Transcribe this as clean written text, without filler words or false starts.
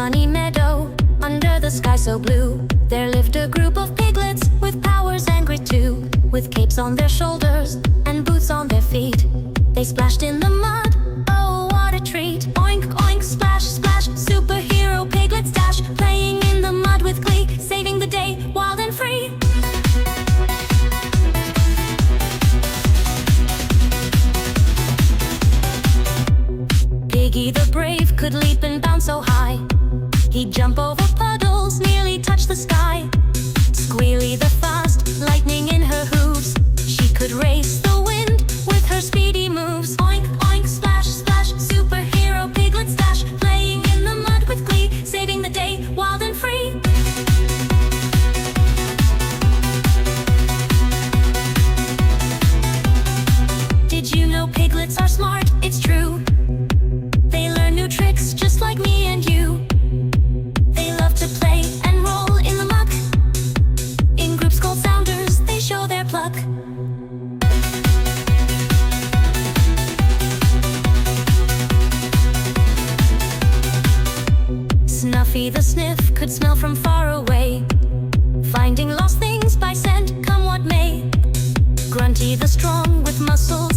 sunny meadow, under the sky so blue, there lived a group of piglets with powers and grit too. With capes on their shoulders and boots on their feet, they splashed in the mud, oh what a treat. Oink, oink, splash, splash, superhero piglets dash, playing in the mud with glee, saving the day, wild and free. Piggy the Brave could leap and bounce so high, he'd jump over puddles, nearly touch the sky. Squealy the Fast, lightning in her hooves, she could race the wind with her speedy moves. Oink, oink, splash, splash, superhero piglets dash, playing in the mud with glee, saving the day, wild and free. Did you know piglets are smart? It's true. They learn new tricks just like me and you. They love to play and roll in the muck. In groups called sounders, they show their pluck. Snuffy the Sniff could smell from far away, finding lost things by scent, come what may. Grunty the Strong with muscle